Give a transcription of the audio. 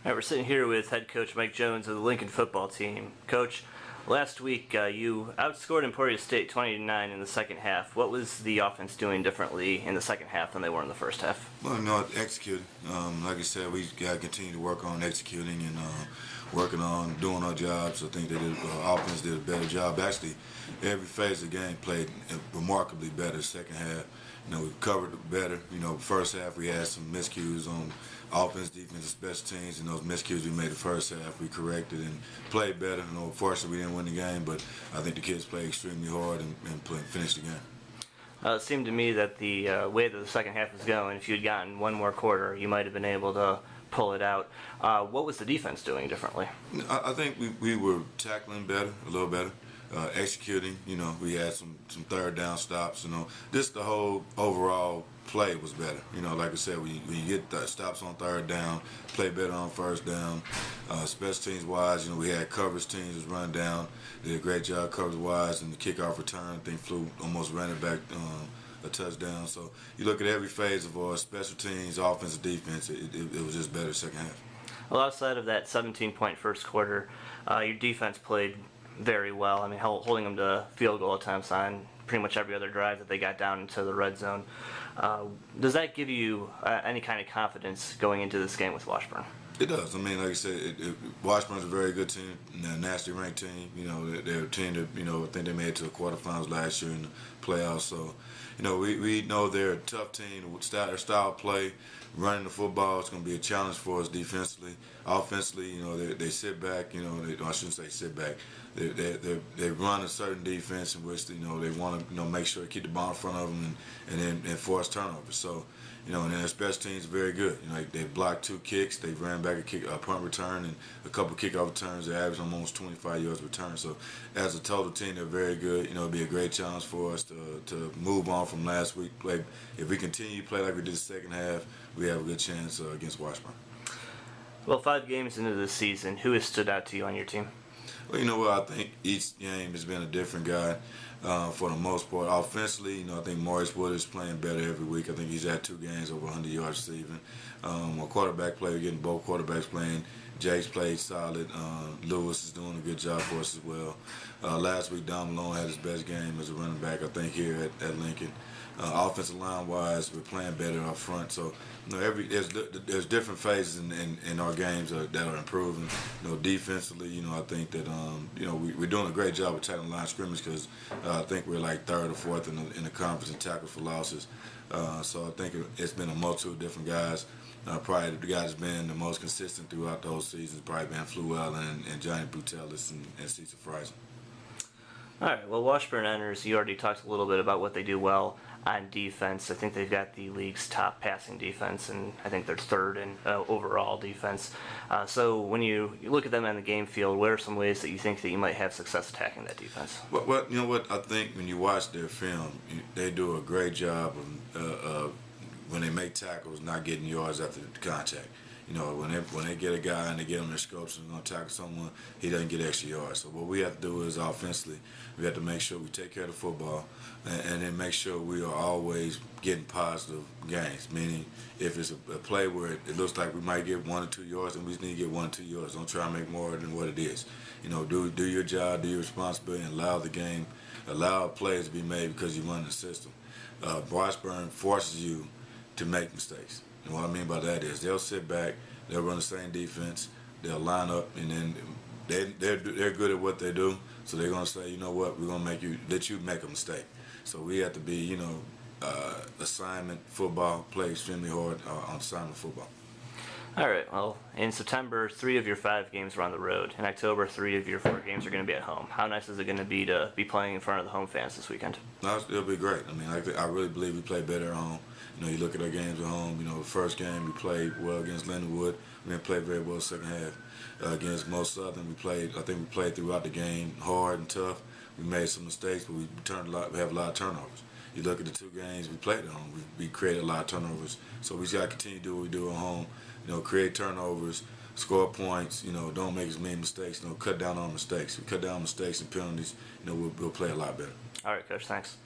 All right, we're sitting here with head coach Mike Jones of the Lincoln football team. Coach, last week you outscored Emporia State 20-9 in the second half. What was the offense doing differently in the second half than they were in the first half? Well, executing. Like I said, we got to continue to work on executing and working on doing our jobs. I think offense did a better job. Actually, every phase of the game played remarkably better second half. We covered better. First half we had some miscues on offense, defense, and special teams, and those miscues we made the first half we corrected and played better. Unfortunately, we didn't win the game, but I think the kids played extremely hard and finished the game. It seemed to me that the way that the second half was going, if you had gotten one more quarter, you might have been able to pull it out. What was the defense doing differently? I think we were tackling better, a little better. Executing, we had some third down stops. Just the whole overall play was better. Like I said, we get the stops on third down, play better on first down. Special teams wise, we had coverage teams was running down, did a great job coverage wise, and the kickoff return, I think almost ran it back a touchdown. So you look at every phase of our special teams, offense, and defense, it was just better second half. Well, outside of that 17-point first quarter, your defense played very well. I mean, holding them to field goal attempts on pretty much every other drive that they got down into the red zone. Does that give you any kind of confidence going into this game with Washburn? It does. I mean, like I said, Washburn's a very good team, a nationally ranked team. They're a team that, I think they made it to the quarterfinals last year in the playoffs. So, we know they're a tough team. Their style of play, running the football, it's going to be a challenge for us defensively. Offensively, they sit back. I shouldn't say sit back. They run a certain defense in which they want to make sure to keep the ball in front of them and then force turnovers. So, and their special teams are very good. They blocked 2 kicks, they ran back a punt return, and a couple kickoff returns. They averaged almost 25 yards return. So, as a total team, they're very good. It'd be a great challenge for us to move on from last week. If we continue to play like we did the second half, we have a good chance against Washburn. Well, 5 games into the season, who has stood out to you on your team? Well, I think each game has been a different guy for the most part. Offensively, I think Maurice Wood is playing better every week. I think he's had 2 games over 100 yards receiving. Our quarterback play, we're getting both quarterbacks playing. Jake's played solid. Lewis is doing a good job for us as well. Last week, Don Malone had his best game as a running back, I think, here at Lincoln. Offensive line-wise, we're playing better up front. So, there's different phases in our games that are improving. Defensively, I think that we're doing a great job of tackling line scrimmage because I think we're like 3rd or 4th in the conference in tackle for losses. So I think it's been a multitude of different guys. Probably the guy that's been the most consistent throughout the whole season has probably been Fluellen and Johnny Butelis and Cesar Friesen. All right, well, Washburn enters, you already talked a little bit about what they do well on defense. I think they've got the league's top passing defense, and I think they're 3rd in overall defense. So when you look at them on the game field, what are some ways that you think that you might have success attacking that defense? Well, you know what? I think when you watch their film, they do a great job of when they make tackles, not getting yards after the contact. When they get a guy and they get him their scopes and going to tackle someone, he doesn't get extra yards. So what we have to do is offensively, we have to make sure we take care of the football and then make sure we are always getting positive gains. Meaning, if it's a play where it looks like we might get 1 or 2 yards, then we just need to get 1 or 2 yards. Don't try to make more than what it is. Do your job, do your responsibility, and allow plays to be made because you run the system. Washburn forces you to make mistakes. And what I mean by that is they'll sit back, they'll run the same defense, they'll line up, and then they're good at what they do. So they're gonna say, you know what, we're gonna let you make a mistake. So we have to be, assignment football, play extremely hard on assignment football. All right, well, in September, 3 of your 5 games are on the road. In October, 3 of your 4 games are going to be at home. How nice is it going to be playing in front of the home fans this weekend? No, it'll be great. I mean, I really believe we play better at home. You look at our games at home. The first game we played well against Lindenwood. We didn't play very well the second half. Against Most Southern, I think we played throughout the game hard and tough. We made some mistakes, but we have a lot of turnovers. You look at the 2 games we played at home, we created a lot of turnovers. So we just got to continue to do what we do at home. Create turnovers, score points. Don't make as many mistakes. Cut down on mistakes. We cut down on mistakes and penalties. We'll play a lot better. All right, Coach. Thanks.